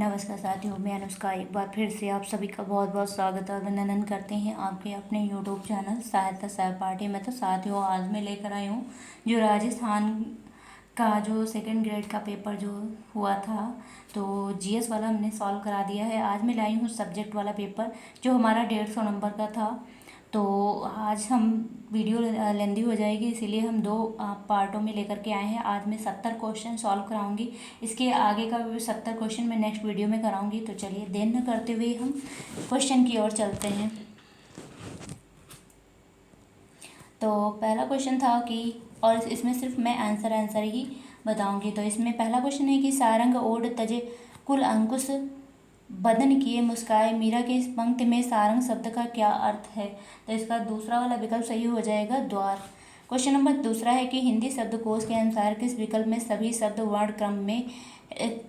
नमस्कार साथियों, मैं अनुष्का एक बार फिर से आप सभी का बहुत बहुत स्वागत और अभिनंदन करते हैं आपके अपने यूट्यूब चैनल सहायता सहपाठी में। तो साथियों, आज मैं लेकर आई हूँ जो राजस्थान का जो सेकंड ग्रेड का पेपर जो हुआ था, तो जीएस वाला हमने सॉल्व करा दिया है। आज मैं लाई हूँ सब्जेक्ट वाला पेपर जो हमारा 150 नंबर का था। तो आज हम वीडियो लेंदी हो जाएगी, इसीलिए हम दो पार्टों में लेकर के आए हैं। आज मैं 70 क्वेश्चन सॉल्व कराऊंगी। इसके आगे का भी 70 क्वेश्चन मैं नेक्स्ट वीडियो में कराऊंगी। तो चलिए देर न करते हुए हम क्वेश्चन की ओर चलते हैं। तो पहला क्वेश्चन था कि, और इसमें सिर्फ मैं आंसर ही बताऊंगी। तो इसमें पहला क्वेश्चन है कि सारंग ओढ़ तजे कुल अंकुश बदन किए मुस्काए मीरा के इस पंक्ति में सारंग शब्द का क्या अर्थ है। तो इसका दूसरा वाला विकल्प सही हो जाएगा, द्वार। क्वेश्चन नंबर दूसरा है कि हिंदी शब्दकोश के अनुसार किस विकल्प में सभी शब्द वर्ण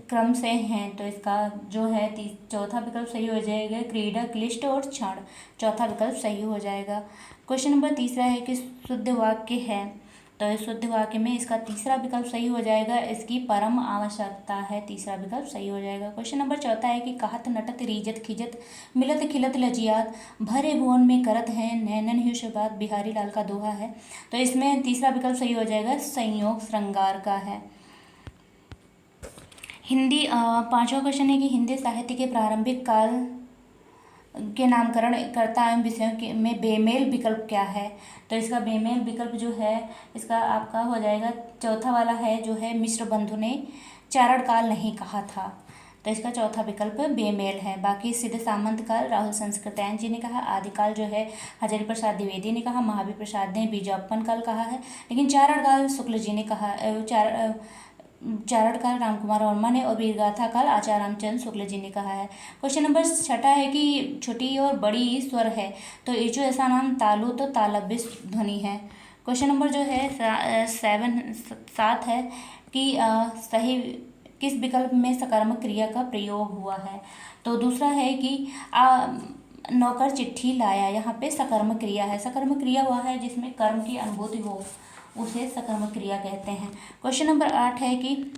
क्रम से हैं। तो इसका जो है चौथा विकल्प सही हो जाएगा, क्रीड़ा क्लिष्ट और क्षण। चौथा विकल्प सही हो जाएगा। क्वेश्चन नंबर तीसरा है कि शुद्ध वाक्य है। तो इस शुद्ध वाक्य में इसका तीसरा विकल्प सही हो जाएगा, इसकी परम आवश्यकता है। तीसरा विकल्प सही हो जाएगा। क्वेश्चन नंबर चौथा है कि कहत नटत रीजत खिजत मिलत खिलत लजियात भरे भुवन में करत है नैनन हुश बात बिहारी लाल का दोहा है। तो इसमें तीसरा विकल्प सही हो जाएगा, संयोग श्रृंगार का है। हिंदी पांचवा क्वेश्चन है कि हिंदी साहित्य के प्रारंभिक काल के नामकरण कर्ता एवं विषयों में बेमेल विकल्प क्या है। तो इसका बेमेल विकल्प जो है इसका आपका हो जाएगा, चौथा वाला है जो है मिश्र बंधु ने चारण काल नहीं कहा था। तो इसका चौथा विकल्प बेमेल है। बाकी सिद्ध सामंत काल राहुल संस्कृत्यायन जी ने कहा, आदिकाल जो है हजारी प्रसाद द्विवेदी ने कहा, महावीर प्रसाद ने बीजापन काल कहा है, लेकिन चारण काल शुक्ल जी ने कहा, चारण काल रामकुमार वर्मा ने, और वीरगाथा काल आचार्य रामचंद्र शुक्ल जी ने कहा है। क्वेश्चन नंबर छठा है कि छोटी और बड़ी स्वर है। तो ईचु ऐसा नाम तालु तो तालव्य ध्वनि है। क्वेश्चन नंबर जो है सात है कि सही किस विकल्प में सकर्मक क्रिया का प्रयोग हुआ है। तो दूसरा है कि नौकर चिट्ठी लाया, यहाँ पे सकर्मक क्रिया है। सकर्मक क्रिया वह है जिसमें कर्म की अनुभूति हो, उसे सकर्मक क्रिया कहते हैं। क्वेश्चन नंबर 8 है कि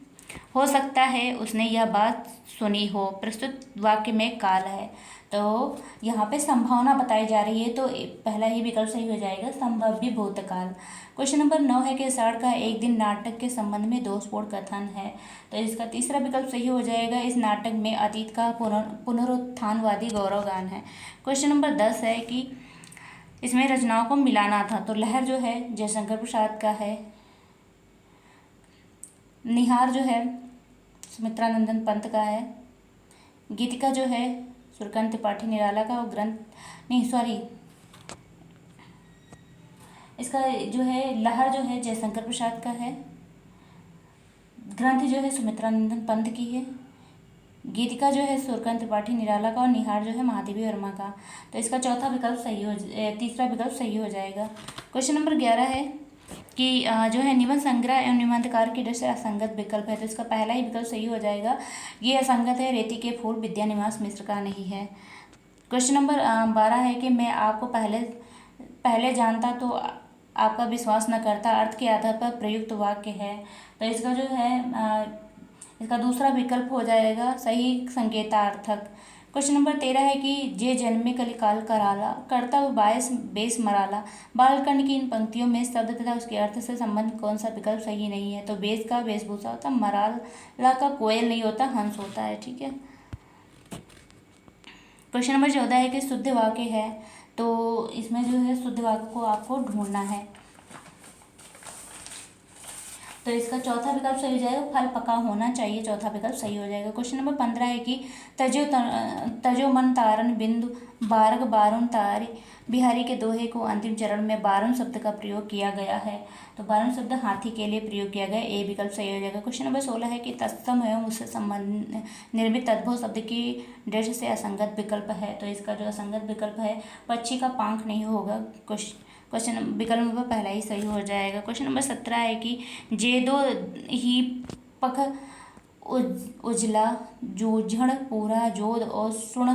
हो सकता है उसने यह बात सुनी हो, प्रस्तुत वाक्य में काल है। तो यहाँ पे संभावना बताई जा रही है, तो पहला ही विकल्प सही हो जाएगा, संभाव्य भूतकाल। क्वेश्चन नंबर 9 है कि आषाढ़ का एक दिन नाटक के संबंध में दोषपूर्ण कथन है। तो इसका तीसरा विकल्प सही हो जाएगा, इस नाटक में अतीत का पुनरुत्थानवादी गौरवगान है। क्वेश्चन नंबर 10 है कि इसमें रचनाओं को मिलाना था। तो लहर जो है जयशंकर प्रसाद का है, निहार जो है सुमित्रा नंदन पंत का है, गीतिका जो है सूर्यकांत त्रिपाठी निराला का, और इसका जो है लहर जो है जयशंकर प्रसाद का है, ग्रंथ जो है सुमित्रा नंदन पंत की है, गीतिका जो है सूर्यकांत त्रिपाठी निराला का, और निहार जो है महादेवी वर्मा का। तो इसका चौथा विकल्प तीसरा विकल्प सही हो जाएगा। क्वेश्चन नंबर 11 है कि जो है निबंध संग्रह एवं निबंधकार की दृष्टि असंगत विकल्प है। तो इसका पहला ही विकल्प सही हो जाएगा, ये असंगत है, रेती के फूल विद्यानिवास मिश्र का नहीं है। क्वेश्चन नंबर 12 है कि मैं आपको पहले जानता तो आपका विश्वास न करता, अर्थ के आधार पर प्रयुक्त वाक्य है। तो इसका जो है इसका दूसरा विकल्प हो जाएगा, सही संकेतार्थक। क्वेश्चन नंबर 13 है कि जे जन्मे कलिकाल कराला कर्तव्य बायस बेस मराला, बालकंड की इन पंक्तियों में शब्द तथा उसके अर्थ से संबंध कौन सा विकल्प सही नहीं है। तो बेस का वेशभूषा होता, मराला का कोयल नहीं होता, हंस होता है। ठीक है। क्वेश्चन नंबर 14 है कि शुद्ध वाक्य है। तो इसमें जो है शुद्ध वाक्य को आपको ढूंढना है। तो इसका चौथा विकल्प सही हो जाएगा, फल पका होना चाहिए, चौथा विकल्प सही हो जाएगा। क्वेश्चन नंबर 15 है कि तजो मन तारन बिंदु बारग बारुन तारी बिहारी के दोहे को अंतिम चरण में बारुन शब्द का प्रयोग किया गया है। तो बारुन शब्द हाथी के लिए प्रयोग किया गया, ए विकल्प सही हो जाएगा। क्वेश्चन नंबर 16 है कि तत्सम एवं उससे संबंध निर्मित तद्भव शब्द की दृष्टि से असंगत विकल्प है। तो इसका जो असंगत विकल्प है, पक्षी का पंख नहीं होगा। क्वेश्चन विकल्प नंबर पहला ही सही हो जाएगा। क्वेश्चन नंबर 17 है कि जे दो ही पख उजला जूझण पूरा जोध और सुण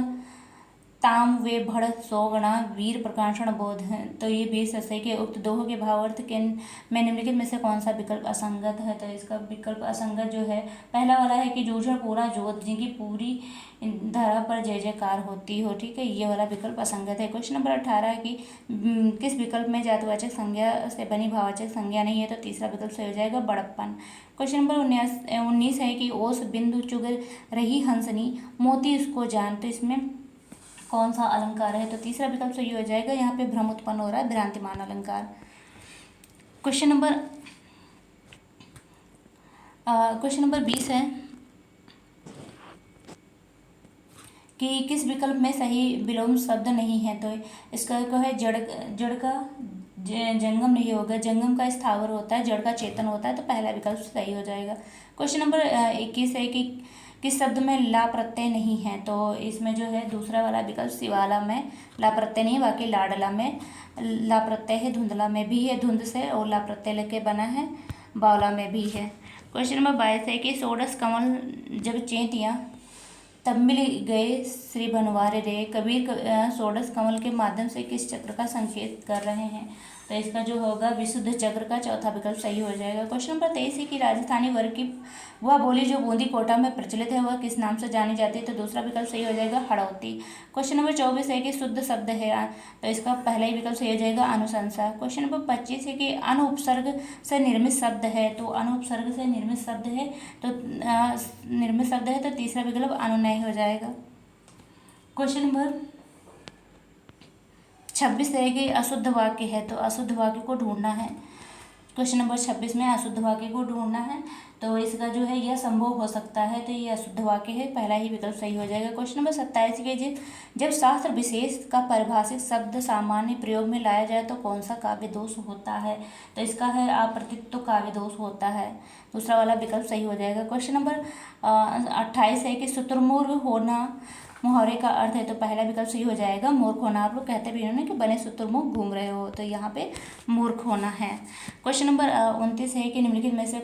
ताम वे भड़ सौगुणा वीर प्रकाशण बोध है। तो ये वीर सस्य के उक्त दोहों के भावार्थ के में निम्नलिखित में से कौन सा विकल्प असंगत है। तो इसका विकल्प असंगत जो है पहला वाला है कि जूझण पूरा जोत जिनकी पूरी धरा पर जय जयकार होती हो, ठीक है, ये वाला विकल्प असंगत है। क्वेश्चन नंबर 18 है कि किस विकल्प में जातिवाचक संज्ञा से बनी भाववाचक संज्ञा नहीं है। तो तीसरा विकल्प सही हो जाएगा बड़प्पन। क्वेश्चन नंबर 19 है कि ओस बिंदु चुग रही हंसनी मोती उसको जान। तो इसमें कौन सा अलंकार है। तो तीसरा विकल्प सही हो जाएगा, यहाँ पे भ्रम उत्पन्न हो रहा है, भ्रांतिमान अलंकार। क्वेश्चन नंबर 20 है कि किस विकल्प में सही विलोम शब्द नहीं है। तो इसका क्या है, जड़ का जंगम नहीं होगा, जंगम का स्थावर होता है, जड़ का चेतन होता है। तो पहला विकल्प सही हो जाएगा। क्वेश्चन नंबर 21 है कि किस शब्द में ला प्रत्यय नहीं है। तो इसमें जो है दूसरा वाला विकल्प शिवाला में ला प्रत्यय नहीं है, बाकी लाडला में ला प्रत्यय है, धुंधला में भी है, धुंध से और ला प्रत्यय लेके बना है, बावला में भी है। क्वेश्चन नंबर 22 है कि षोडश कमल जब चेतियाँ तब मिल गए श्री बनवारे रे, कबीर षोडश कमल के माध्यम से किस चक्र का संकेत कर रहे हैं। तो इसका जो होगा विशुद्ध चक्र का चौथा विकल्प सही हो जाएगा। क्वेश्चन नंबर 23 है कि राजस्थानी वर्ग की वह बोली जो बूंदी कोटा में प्रचलित है वह किस नाम से जानी जाती है। तो दूसरा विकल्प सही हो जाएगा हड़ौती। क्वेश्चन नंबर 24 है कि शुद्ध शब्द है। तो इसका पहला ही विकल्प सही हो जाएगा अनुशंसा। क्वेश्चन नंबर 25 है कि अनुपसर्ग से निर्मित शब्द है। तो अनुपसर्ग से निर्मित शब्द है, तो तीसरा विकल्प अनुनय हो जाएगा। क्वेश्चन नंबर 26 है कि अशुद्ध वाक्य है। तो अशुद्ध वाक्य को ढूंढना है। क्वेश्चन नंबर 26 में अशुद्ध वाक्य को ढूंढना है। तो इसका जो है यह संभव हो सकता है, तो ये अशुद्ध वाक्य है, पहला ही विकल्प सही हो जाएगा। क्वेश्चन नंबर 27 के जब शास्त्र विशेष का परिभाषित शब्द सामान्य प्रयोग में लाया जाए तो कौन सा काव्य दोष होता है। तो इसका है अप्रतित्व काव्य दोष होता है, दूसरा वाला विकल्प सही हो जाएगा। क्वेश्चन नंबर 28 है कि शुतुरमुर्ग होना मुहावरे का अर्थ है। तो पहला विकल्प सही हो जाएगा मूर्ख होना। आप लोग कहते भी होंगे कि बने शुतुरमुर्ग घूम रहे हो, तो यहाँ पे मूर्ख होना है। क्वेश्चन नंबर 29 है कि निम्नलिखित में से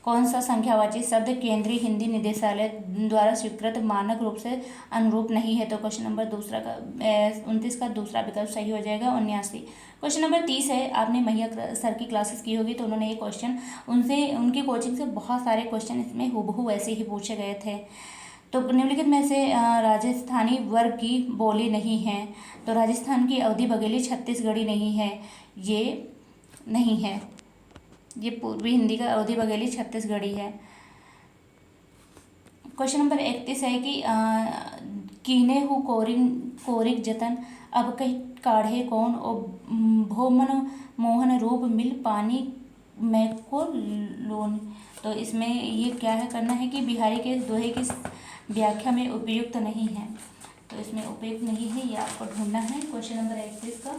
कौन सा संख्यावाची शब्द केंद्रीय हिंदी निदेशालय द्वारा स्वीकृत मानक रूप से अनुरूप नहीं है। तो क्वेश्चन नंबर 29 का दूसरा विकल्प सही हो जाएगा 79। क्वेश्चन नंबर 30 है, आपने मैया सर की क्लासेस की होगी तो उन्होंने ये क्वेश्चन उनकी कोचिंग से बहुत सारे क्वेश्चन इसमें हूबहू वैसे ही पूछे गए थे। तो निम्नलिखित में से राजस्थानी वर्ग की बोली नहीं है। तो राजस्थान की अवधी बघेली छत्तीसगढ़ी नहीं है, ये नहीं है, ये पूर्वी हिंदी का अवधी बघेली छत्तीसगढ़ी है। क्वेश्चन नंबर 31 है कि कीने हु कोरिक जतन अब कही काढ़े कौन ओ भोमन मोहन रूप मिल पानी में को लोन। तो इसमें ये क्या है, करना है कि बिहारी के दोहे की व्याख्या में उपयुक्त नहीं है। तो इसमें उपयुक्त नहीं है, ये आपको ढूंढना है। क्वेश्चन नंबर 31 का,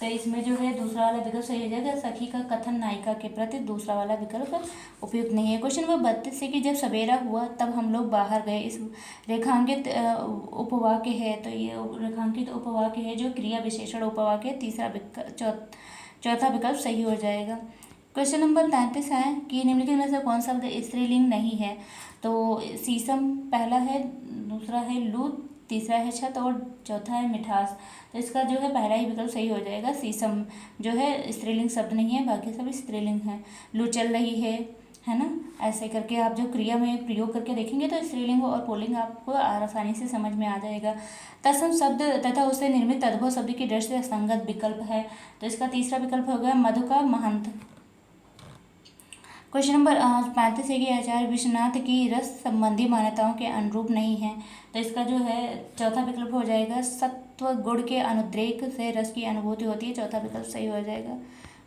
तो इसमें जो है दूसरा वाला विकल्प सही हो जाएगा सखी का कथन नायिका के प्रति, दूसरा वाला विकल्प उपयुक्त नहीं है। क्वेश्चन नंबर 32 से कि जब सवेरा हुआ तब हम लोग बाहर गए, इस रेखांकित उपवाक्य है। तो ये रेखांकित उपवाक्य है जो क्रिया विशेषण उपवाक्य है, चौथा विकल्प सही हो जाएगा। क्वेश्चन नंबर 33 है कि निम्नलिखित में से कौन सा शब्द स्त्रीलिंग नहीं है। तो शीशम पहला है, दूसरा है लू, तीसरा है छत और चौथा है मिठास। तो इसका जो है पहला ही विकल्प सही हो जाएगा, शीशम जो है स्त्रीलिंग शब्द नहीं है, बाकी सब स्त्रीलिंग है। लू चल रही है ना, ऐसे करके आप जो क्रिया में प्रयोग करके देखेंगे तो स्त्रीलिंग और पुल्लिंग आपको आसानी से समझ में आ जाएगा। तत्सम शब्द तथा उससे निर्मित तद्भव शब्द की दृष्टि से असंगत विकल्प है। तो इसका तीसरा विकल्प हो गया मधुका महंत। क्वेश्चन नंबर 35 है कि आचार्य विश्वनाथ की रस संबंधी मान्यताओं के अनुरूप नहीं है। तो इसका जो है चौथा विकल्प हो जाएगा सत्व गुण के अनुद्रेक से रस की अनुभूति होती है, चौथा विकल्प सही हो जाएगा।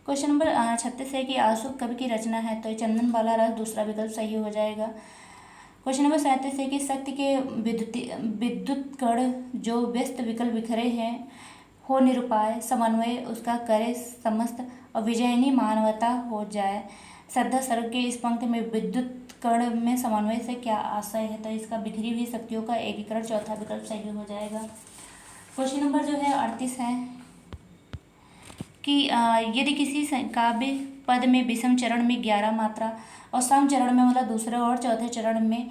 क्वेश्चन नंबर 36 है कि आशुक कवि की रचना है। तो चंदन वाला रस, दूसरा विकल्प सही हो जाएगा। क्वेश्चन नंबर 37 है कि शक्ति के विद्युत कण जो व्यस्त विकल्प बिखरे हैं हो निरुपाय, समन्वय उसका करे समस्त और विजयनी मानवता हो जाए। श्रद्धा सर्ग के इस पंक्ति में विद्युत कण में समन्वय से क्या आशय है। तो इसका बिखरी हुई शक्तियों का एकीकरण, चौथा विकल्प सही हो जाएगा। क्वेश्चन नंबर जो है 38 है कि यदि किसी काव्य पद में विषम चरण में 11 मात्रा और सम चरण में मतलब दूसरे और चौथे चरण में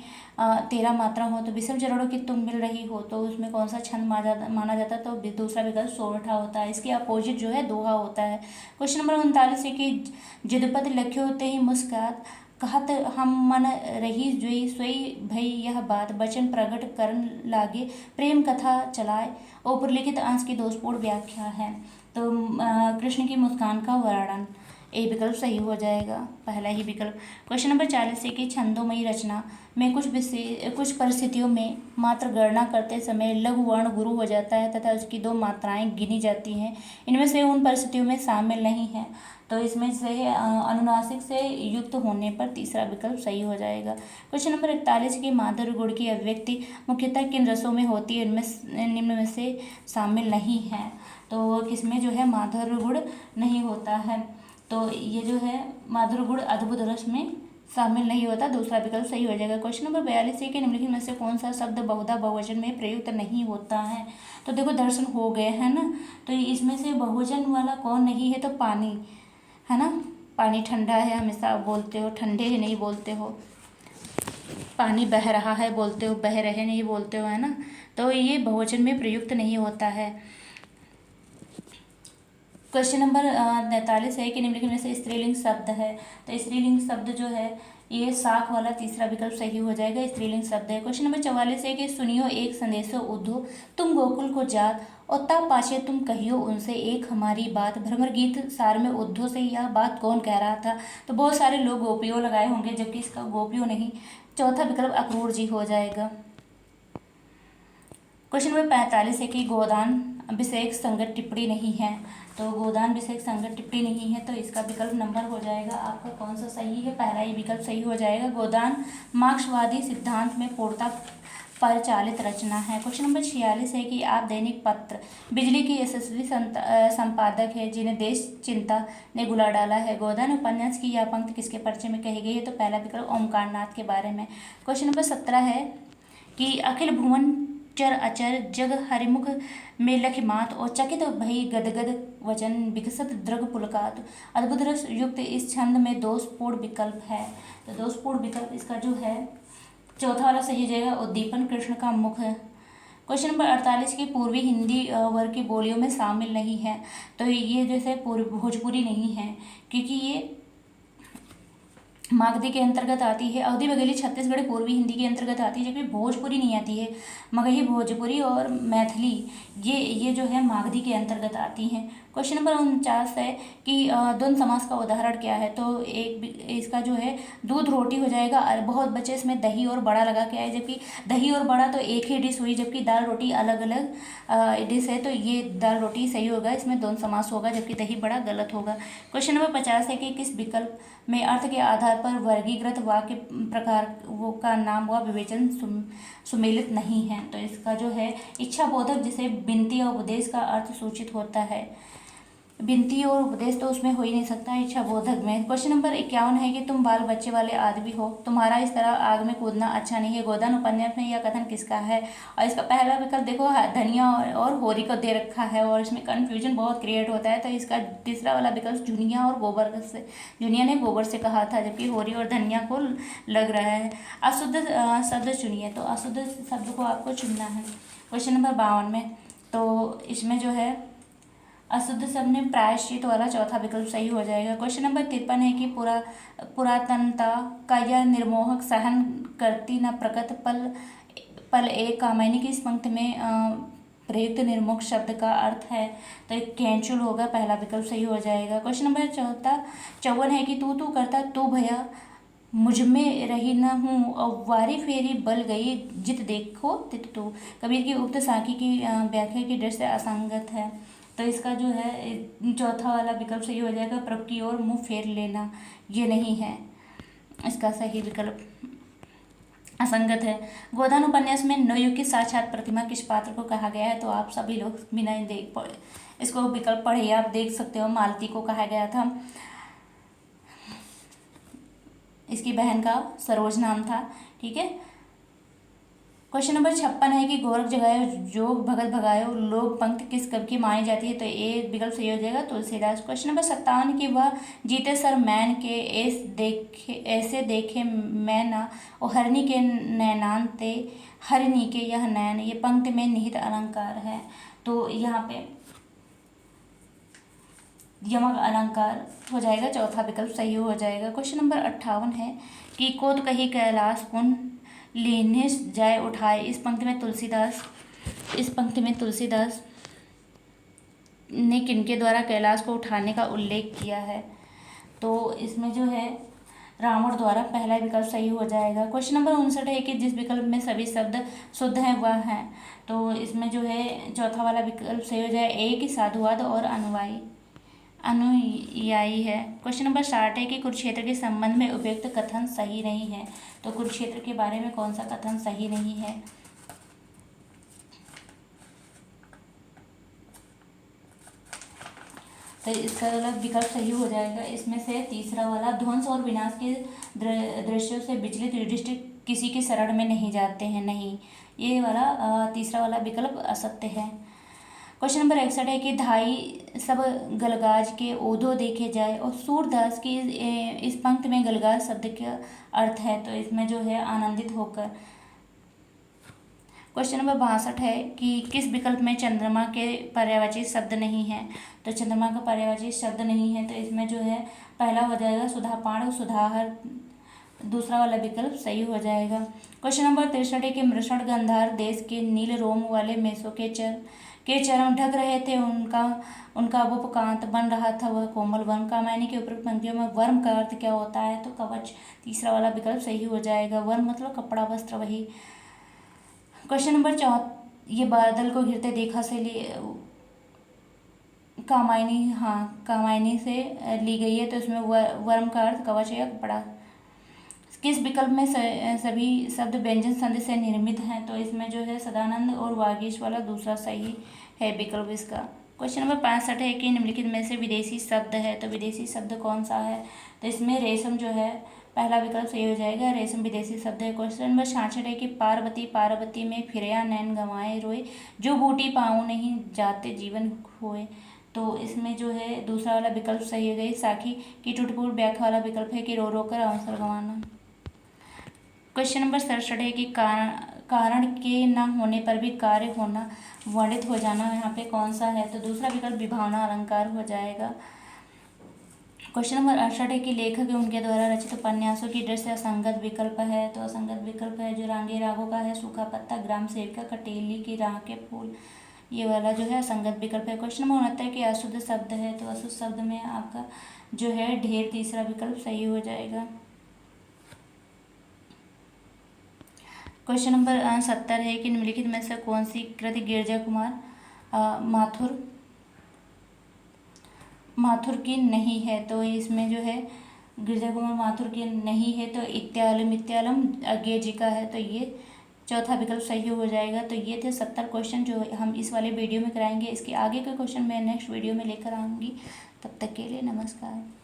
13 मात्रा हो तो विषम चरणों की तुम मिल रही हो तो उसमें कौन सा छंद माना जाता है? तो दूसरा विकल्प सोरठा होता है। इसके अपोजिट जो है दोहा होता है। क्वेश्चन नंबर 39 है कि जिदपद लख्यो होते ही मुस्कात कहत हम मन रही जोई सोई भई यह बात वचन प्रकट करन लागे प्रेम कथा चलाए। उपरलिखित अंश की दोषपूर्ण व्याख्या है। तो कृष्ण की मुस्कान का वर्णन, ए विकल्प सही हो जाएगा, पहला ही विकल्प। क्वेश्चन नंबर 40 है कि छंदोमयी रचना में कुछ परिस्थितियों में मात्र गणना करते समय लघु वर्ण गुरु हो जाता है तथा उसकी 2 मात्राएं गिनी जाती हैं। इनमें से उन परिस्थितियों में शामिल नहीं है तो इसमें से अनुनासिक से युक्त होने पर तीसरा विकल्प सही हो जाएगा। क्वेश्चन नंबर 41 की माधुर्य गुण की अभिव्यक्ति मुख्यतः किन रसों में होती है? इनमें निम्न में से शामिल नहीं है। तो किसमें जो है माधुर्य गुण नहीं होता है? तो ये जो है माधुर्य गुण अद्भुत रस में शामिल नहीं होता, दूसरा विकल्प सही हो जाएगा। क्वेश्चन नंबर 42 है कि निम्नलिखित में से कौन सा शब्द बहुधा बहुवचन में प्रयुक्त नहीं होता है? तो देखो दर्शन हो गए है ना, तो इसमें से बहुवचन वाला कौन नहीं है? तो पानी है ना, पानी ठंडा है हमेशा बोलते हो, ठंडे है नहीं बोलते हो। पानी बह रहा है बोलते हो, बह रहे नहीं बोलते हो, है ना, तो ये बहुवचन में प्रयुक्त नहीं होता है। क्वेश्चन नंबर 43 है कि निम्नलिखित में से स्त्रीलिंग शब्द है? तो स्त्रीलिंग शब्द जो है ये साख वाला तीसरा विकल्प सही हो जाएगा, स्त्रीलिंग शब्द है। क्वेश्चन नंबर 44 है कि सुनियो एक संदेशो उद्धो तुम गोकुल को जात और ता पाछे तुम कहियो उनसे एक हमारी बात। भ्रमर गीत सार में उद्धो से यह बात कौन कह रहा था? तो बहुत सारे लोग गोपियों लगाए होंगे जबकि इसका गोपियों नहीं, चौथा विकल्प अक्रूर जी हो जाएगा। क्वेश्चन नंबर 45 है कि गोदान अभिषेक संगत टिप्पणी नहीं है? तो गोदान अभिषेक संगत टिप्पणी नहीं है तो इसका विकल्प नंबर हो जाएगा आपका कौन सा सही है? पहला ही विकल्प सही हो जाएगा। गोदान मार्क्सवादी सिद्धांत में पूर्णतः परिचालित रचना है। क्वेश्चन नंबर 46 है कि आप दैनिक पत्र बिजली के यशस्वी संपादक है जिन्हें देश चिंता ने गुला डाला है। गोदान उपन्यास की यह पंक्ति किसके परिचय में कही गई है? तो पहला विकल्प ओमकार नाथ के बारे में। क्वेश्चन नंबर 17 है कि अखिल भुवन चर अचर जग हरिमुख में लखिमात और चकित भई गदगद वचन विकसत द्रग पुलकात। अद्भुत रस युक्त इस छंद में दोषपूर्ण विकल्प है, तो दोषपूर्ण विकल्प इसका जो है चौथा वाला सही हो जाएगा, उद्दीपन कृष्ण का मुख है। क्वेश्चन नंबर 48 की पूर्वी हिंदी वर्ग की बोलियों में शामिल नहीं है, तो ये जैसे भोजपुरी नहीं है क्योंकि ये मागधी के अंतर्गत आती है। अवधी बघेली छत्तीसगढ़ी पूर्वी हिंदी के अंतर्गत आती है जबकि भोजपुरी नहीं आती है। मगही भोजपुरी और मैथिली ये जो है मागधी के अंतर्गत आती हैं। क्वेश्चन नंबर 49 है कि द्वंद्व समास का उदाहरण क्या है? तो एक इसका जो है दूध रोटी हो जाएगा, बहुत बच्चे इसमें दही और बड़ा लगा के आए जबकि दही और बड़ा तो एक ही डिश हुई जबकि दाल रोटी अलग अलग डिश है, तो ये दाल रोटी सही होगा, इसमें द्वंद्व समास होगा जबकि दही बड़ा गलत होगा। क्वेश्चन नंबर 50 है कि किस विकल्प में अर्थ के आधार पर वर्गीकृत वाक्य प्रकार का नाम व विवेचन सुमेलित नहीं है? तो इसका जो है इच्छा बोधक जिसे विनती और उपदेश का अर्थ सूचित होता है, विनती और उपदेश तो उसमें हो ही नहीं सकता इच्छा बोधक में। क्वेश्चन नंबर 51 है कि तुम बाल बच्चे वाले आदमी हो, तुम्हारा इस तरह आग में कूदना अच्छा नहीं है। गोदान उपन्यास में यह कथन किसका है? और इसका पहला विकल्प देखो धनिया और होरी को दे रखा है और इसमें कन्फ्यूजन बहुत क्रिएट होता है, तो इसका तीसरा वाला विकल्प जुनिया और गोबर से, जुनिया ने गोबर से कहा था जबकि होरी और धनिया को लग रहा है। अशुद्ध शब्द चुनिए, तो अशुद्ध शब्द को आपको चुनना है। क्वेश्चन नंबर 52 में तो इसमें जो है अशुद्ध शब्द में प्रायश्चित वाला चौथा विकल्प सही हो जाएगा। क्वेश्चन नंबर 53 है कि पुरातनता का यह निर्मोहक सहन करती न प्रकट पल एक कामिनी की इस पंक्ति में प्रयुक्त निर्मोह शब्द का अर्थ है, तो एक कैंचुल होगा, पहला विकल्प सही हो जाएगा। क्वेश्चन नंबर 54 है कि तू करता तू भया मुझ में रही न हूँ और वारी फेरी बल गई जित देखो तित तू। कबीर की उक्त साखी की व्याख्या की दृष्टि से असंगत है, तो इसका जो है चौथा वाला विकल्प सही हो जाएगा, प्रभ की ओर मुँह फेर लेना, ये नहीं है, इसका सही विकल्प असंगत है। गोदान उपन्यास में नवयुग की साक्षात प्रतिमा किस पात्र को कहा गया है? तो आप सभी लोग बिना इसको विकल्प पढ़े आप देख सकते हो, मालती को कहा गया था, इसकी बहन का सरोज नाम था, ठीक है। क्वेश्चन नंबर 56 है कि गोरख जगायो जोग भगत भगायो लोग पंक्ति किस कवि की मानी जाती है, तो ए विकल्प सही हो जाएगा तुलसीदास। क्वेश्चन नंबर 57 की वह जीते सर मैन के ऐसे देखे मैं ना और हरनी के नैनान ते हरिणी के यह नैन, ये पंक्ति में निहित अलंकार है, तो यहाँ पे यमक अलंकार हो जाएगा, चौथा विकल्प सही हो जाएगा। क्वेश्चन नंबर 58 है कि कोत कही कैलाश पुन लीनिस जाय उठाए, इस पंक्ति में तुलसीदास ने किनके द्वारा कैलाश को उठाने का उल्लेख किया है, तो इसमें जो है रावण द्वारा, पहला विकल्प सही हो जाएगा। क्वेश्चन नंबर 59 है कि जिस विकल्प में सभी शब्द शुद्ध हैं वह हैं, तो इसमें जो है चौथा वाला विकल्प सही हो जाएगा, ए कि साधुवाद और अनुयायी है। क्वेश्चन नंबर 60 है कि कुरुक्षेत्र के संबंध में उपयुक्त कथन सही नहीं है, तो कुरुक्षेत्र के बारे में कौन सा कथन सही नहीं है, तो इसका विकल्प सही हो जाएगा। इसमें से तीसरा वाला, ध्वंस और विनाश के दृश्यों से विचलित युधिष्ठिर किसी के शरण में नहीं जाते हैं, नहीं, ये वाला तीसरा वाला विकल्प असत्य है। क्वेश्चन नंबर 61 है कि धाई सब गलगाज के ओधो देखे जाए और सूरदास की इस पंक्ति में गलगाज शब्द का अर्थ है, तो इसमें जो है आनंदित होकर। क्वेश्चन नंबर 62 है कि किस विकल्प में चंद्रमा के पर्यायवाची शब्द नहीं है, तो चंद्रमा का पर्यायवाची शब्द नहीं है, तो इसमें जो है पहला हो जाएगा सुधापान और सुधाहर, दूसरा वाला विकल्प सही हो जाएगा। क्वेश्चन नंबर 63 है कि मृषण गंधार देश के नील रोम वाले मेसों के चरण ढक रहे थे, उनका उपकांत बन रहा था वह कोमल वर्म। कामायनी के ऊपर पंक्तियों में वर्म का अर्थ क्या होता है, तो कवच, तीसरा वाला विकल्प सही हो जाएगा। वर्म मतलब कपड़ा वस्त्र, वही। क्वेश्चन नंबर 4, ये बादल को घिरते देखा से कामायनी से ली गई है, तो इसमें वर्म का अर्थ कवच या कपड़ा। किस विकल्प में सभी शब्द व्यंजन संधि से निर्मित हैं, तो इसमें जो है सदानंद और वागीश वाला दूसरा सही है विकल्प इसका। क्वेश्चन नंबर 65 है कि निम्नलिखित में से विदेशी शब्द है, तो विदेशी शब्द कौन सा है, तो इसमें रेशम जो है पहला विकल्प सही हो जाएगा, रेशम विदेशी शब्द है। क्वेश्चन नंबर 66 है कि पार्वती में फिरया नैन गंवाए रोए जो बूटी पाऊँ नहीं जाते जीवन खोए, तो इसमें जो है दूसरा वाला विकल्प सही हो गई। साखी की टूटपूर्ण व्याख्या वाला विकल्प है कि रो रो कर अवसर गंवाना। क्वेश्चन नंबर 67 है कि कारण के न होने पर भी कार्य होना, वर्णित हो जाना, यहाँ पे कौन सा है, तो दूसरा विकल्प विभावना अलंकार हो जाएगा। क्वेश्चन नंबर 68 है कि लेखक उनके द्वारा रचित उपन्यासों की दृश्य असंगत विकल्प है, तो असंगत विकल्प है जो रांगे रागों का है, सूखा पत्ता, ग्राम सेविका, कटेली की राह के फूल, ये वाला जो है असंगत विकल्प है। क्वेश्चन नंबर 69 कि अशुद्ध शब्द है, तो अशुद्ध शब्द में आपका जो है ढेर, तीसरा विकल्प सही हो जाएगा। क्वेश्चन नंबर 70 है कि निम्नलिखित में से कौन सी कृति गिरजा कुमार माथुर की नहीं है, तो इसमें जो है गिरजा कुमार माथुर की नहीं है, तो इत्यालम अज्ञे जी का है, तो ये चौथा विकल्प सही हो जाएगा। तो ये थे 70 क्वेश्चन जो हम इस वाले वीडियो में कराएंगे। इसके आगे के क्वेश्चन मैं नेक्स्ट वीडियो में लेकर आऊँगी। तब तक के लिए नमस्कार।